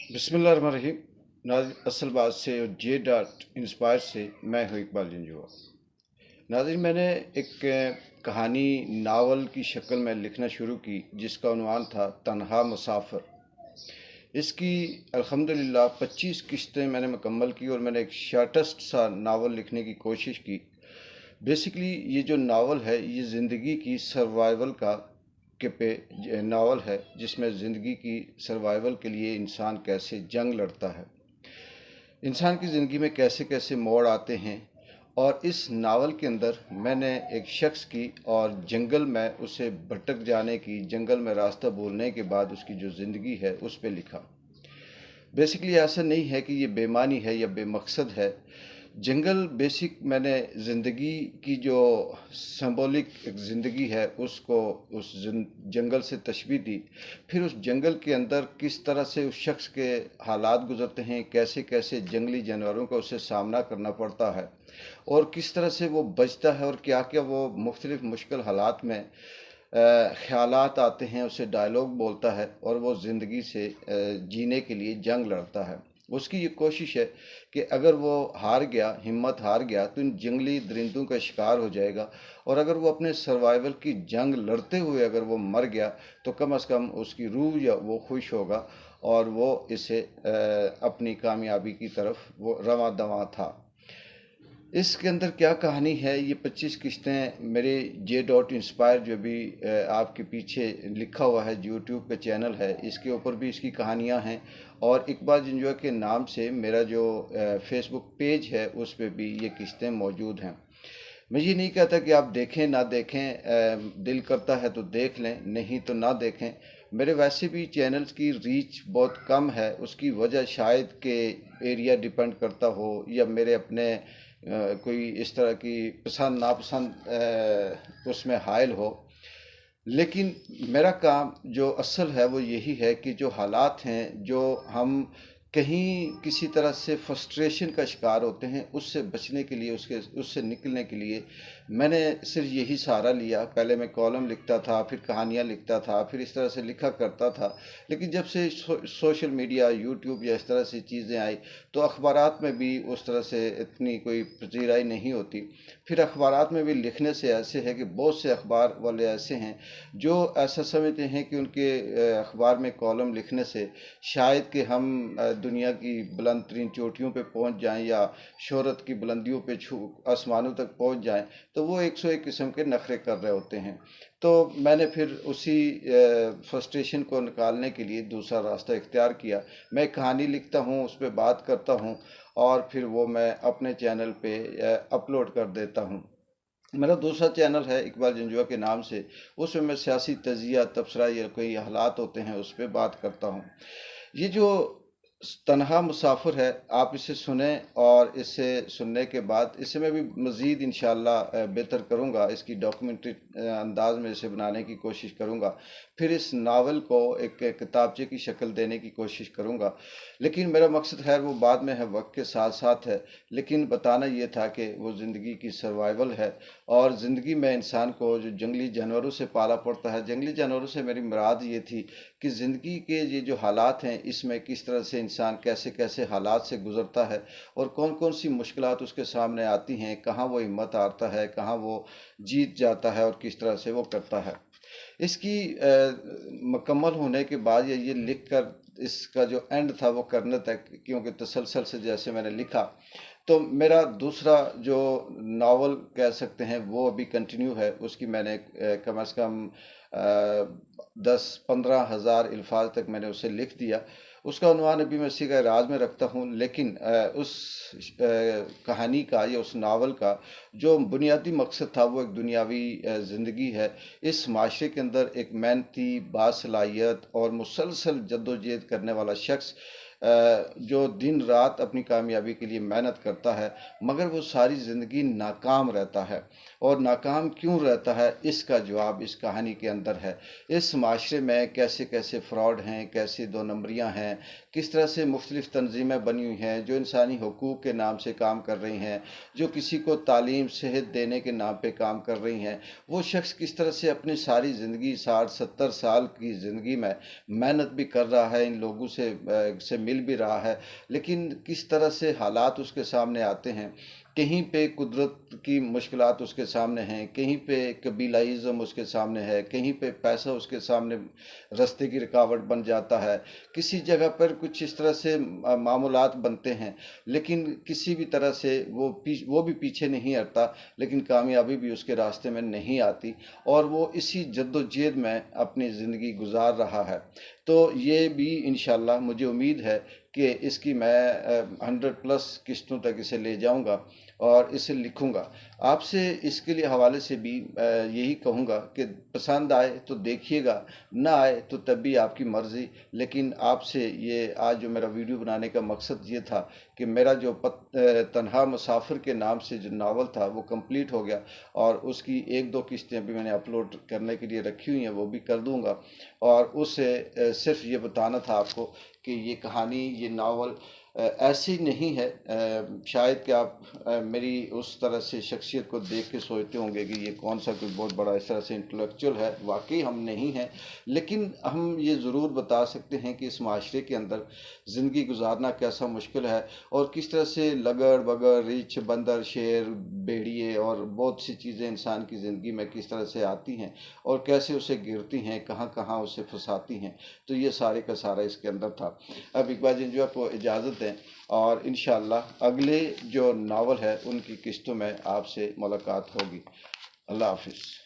बिस्मिल्लाहिर्रहमानिर्रहीम। नाज़रीन, असल बात से और जे डॉट इंस्पायर से मैं हूँ इकबाल जंजुआ। नाज़रीन, मैंने एक कहानी नावल की शक्ल में लिखना शुरू की जिसका उन्वान था तन्हा मुसाफिर। इसकी अल्हम्दुलिल्लाह 25 किस्तें मैंने मुकम्मल की और मैंने एक शॉर्टेस्ट सा नावल लिखने की कोशिश की। बेसिकली ये जो नावल है ये ज़िंदगी की सर्वाइवल का के पे नावल है, जिसमें ज़िंदगी की सर्वाइवल के लिए इंसान कैसे जंग लड़ता है, इंसान की ज़िंदगी में कैसे कैसे मोड़ आते हैं। और इस नावल के अंदर मैंने एक शख्स की और जंगल में उसे भटक जाने की, जंगल में रास्ता भूलने के बाद उसकी जो ज़िंदगी है उस पर लिखा। बेसिकली ऐसा नहीं है कि ये बेमानी है या बेमकसद है। जंगल बेसिक मैंने ज़िंदगी की जो सिंबॉलिक एक ज़िंदगी है उसको उस जंगल से तशबीह दी। फिर उस जंगल के अंदर किस तरह से उस शख्स के हालात गुजरते हैं, कैसे कैसे जंगली जानवरों का उसे सामना करना पड़ता है और किस तरह से वो बचता है और क्या क्या वो मुख्तलिफ मुश्किल हालात में ख्यालात आते हैं, उसे डायलॉग बोलता है और वो ज़िंदगी से जीने के लिए जंग लड़ता है। उसकी ये कोशिश है कि अगर वो हार गया, हिम्मत हार गया, तो इन जंगली दरिंदों का शिकार हो जाएगा। और अगर वो अपने सर्वाइवल की जंग लड़ते हुए अगर वो मर गया तो कम से कम उसकी रूह या वो खुश होगा और वो इसे अपनी कामयाबी की तरफ वो रवां दवां था। इसके अंदर क्या कहानी है, ये 25 किस्तें मेरे जे डॉट इंस्पायर जो भी आपके पीछे लिखा हुआ है, यूट्यूब पे चैनल है, इसके ऊपर भी इसकी कहानियां हैं। और इकबाल जंजुआ के नाम से मेरा जो फेसबुक पेज है उस पर भी ये किस्तें मौजूद हैं। मैं ये नहीं कहता कि आप देखें ना देखें, दिल करता है तो देख लें, नहीं तो ना देखें। मेरे वैसे भी चैनल्स की रीच बहुत कम है, उसकी वजह शायद के एरिया डिपेंड करता हो या मेरे अपने कोई इस तरह की पसंद नापसंद उसमें हायल हो। लेकिन मेरा काम जो असल है वो यही है कि जो हालात हैं, जो हम कहीं किसी तरह से फ्रस्ट्रेशन का शिकार होते हैं, उससे बचने के लिए, उससे निकलने के लिए मैंने सिर्फ यही सहारा लिया। पहले मैं कॉलम लिखता था, फिर कहानियाँ लिखता था, फिर इस तरह से लिखा करता था। लेकिन जब से सोशल मीडिया, यूट्यूब या इस तरह से चीज़ें आई तो अखबारात में भी उस तरह से इतनी कोई पजीराई नहीं होती। फिर अखबारात में भी लिखने से ऐसे है कि बहुत से अखबार वाले ऐसे हैं जो ऐसा समझते हैं कि उनके अखबार में कॉलम लिखने से शायद कि हम दुनिया की बुलंद तरीन चोटियों पे पहुंच जाएं या शोहरत की बुलंदियों पे छू आसमानों तक पहुंच जाएं, तो वो 101 किस्म के नखरे कर रहे होते हैं। तो मैंने फिर उसी फ्रस्ट्रेशन को निकालने के लिए दूसरा रास्ता इख्तियार किया। मैं कहानी लिखता हूँ, उस पर बात करता हूँ और फिर वो मैं अपने चैनल पे अपलोड कर देता हूँ। मेरा दूसरा चैनल है इकबाल जंजुआ के नाम से, उसमें मैं सियासी तजिया, तबसरा या कोई हालात होते हैं उस पर बात करता हूँ। ये जो तन्हा मुसाफिर है, आप इसे सुने और इसे सुनने के बाद इसे मैं भी मज़ीद इंशाअल्लाह बेहतर करूँगा, इसकी डॉक्यूमेंट्री अंदाज में इसे बनाने की कोशिश करूँगा। फिर इस नावल को एक किताबचे की शक्ल देने की कोशिश करूँगा। लेकिन मेरा मकसद खैर वो बाद में है, वक्त के साथ साथ है। लेकिन बताना ये था कि वो ज़िंदगी की सर्वाइवल है और ज़िंदगी में इंसान को जो जंगली जानवरों से पाला पड़ता है, जंगली जानवरों से मेरी मुराद ये थी कि ज़िंदगी के ये जो हालात हैं इसमें किस तरह से इंसान कैसे कैसे हालात से गुज़रता है और कौन कौन सी मुश्किलात उसके सामने आती हैं, कहाँ वो हिम्मत हारता है, कहाँ वो जीत जाता है और किस तरह से वो करता है। इसकी मुकम्मल होने के बाद या ये लिख कर इसका जो एंड था वो करने तक, क्योंकि तसलसल से जैसे मैंने लिखा, तो मेरा दूसरा जो नावल कह सकते हैं वो अभी कंटिन्यू है। उसकी मैंने कम से कम 10-15 हज़ार अल्फाज तक मैंने उसे लिख दिया। उसका उन्वान अभी मैं इसी का राज में रखता हूँ। लेकिन उस कहानी का या उस नावल का जो बुनियादी मकसद था वो एक दुनियावी ज़िंदगी है। इस माशरे के अंदर एक मेहनती, बासलाहियत और मुसलसल जद्दोजहद करने वाला शख्स जो दिन रात अपनी कामयाबी के लिए मेहनत करता है, मगर वो सारी ज़िंदगी नाकाम रहता है। और नाकाम क्यों रहता है इसका जवाब इस कहानी के अंदर है। इस माशरे में कैसे कैसे फ़्रॉड हैं, कैसे दो नंबरियाँ हैं, किस तरह से मुख्तलिफ़ तंजीमें बनी हुई हैं जो इंसानी हकूक़ के नाम से काम कर रही हैं, जो किसी को तालीम सेहत देने के नाम पे काम कर रही हैं। वो शख्स किस तरह से अपनी सारी ज़िंदगी 60-70 साल की ज़िंदगी में मेहनत भी कर रहा है, इन लोगों से मिल मिल भी रहा है, लेकिन किस तरह से हालात उसके सामने आते हैं। कहीं पे कुदरत की मुश्किलात उसके सामने हैं, कहीं पे कबीलाइज़्म उसके सामने है, कहीं पे पैसा उसके सामने रास्ते की रुकावट बन जाता है। किसी जगह पर कुछ इस तरह से मामूलात बनते हैं, लेकिन किसी भी तरह से वो भी पीछे नहीं हटता, लेकिन कामयाबी भी उसके रास्ते में नहीं आती, और वो इसी जद्दोजहद में अपनी ज़िंदगी गुजार रहा है। तो ये भी इंशाल्लाह मुझे उम्मीद है कि इसकी मैं 100+ किस्तों तक इसे ले जाऊंगा और इसे लिखूंगा। आपसे इसके लिए हवाले से भी यही कहूँगा कि पसंद आए तो देखिएगा, ना आए तो तब भी आपकी मर्ज़ी। लेकिन आपसे ये आज जो मेरा वीडियो बनाने का मकसद ये था कि मेरा जो तन्हा मुसाफिर के नाम से जो नावल था वो कंप्लीट हो गया, और उसकी 1-2 किस्तें अभी मैंने अपलोड करने के लिए रखी हुई हैं, वो भी कर दूंगा। और उससे सिर्फ ये बताना था आपको कि ये कहानी, ये नावल ऐसी नहीं है। शायद कि आप मेरी उस तरह से शख्सियत को देख के सोचते होंगे कि ये कौन सा कोई बहुत बड़ा इस तरह से इंटेलेक्चुअल है। वाकई हम नहीं हैं, लेकिन हम ये ज़रूर बता सकते हैं कि इस माशरे के अंदर ज़िंदगी गुजारना कैसा मुश्किल है, और किस तरह से लगड़ बगड़, रिछ, बंदर, शेर, भेड़िए और बहुत सी चीज़ें इंसान की ज़िंदगी में किस तरह से आती हैं और कैसे उसे गिरती हैं, कहाँ कहाँ उसे फंसाती हैं। तो ये सारे का सारा इसके अंदर था। अब इकबाल जिंजवा को इजाज़त दें, और इंशाअल्लाह अगले जो नावल है उनकी किस्तों में आपसे मुलाकात होगी। अल्लाह हाफिज़।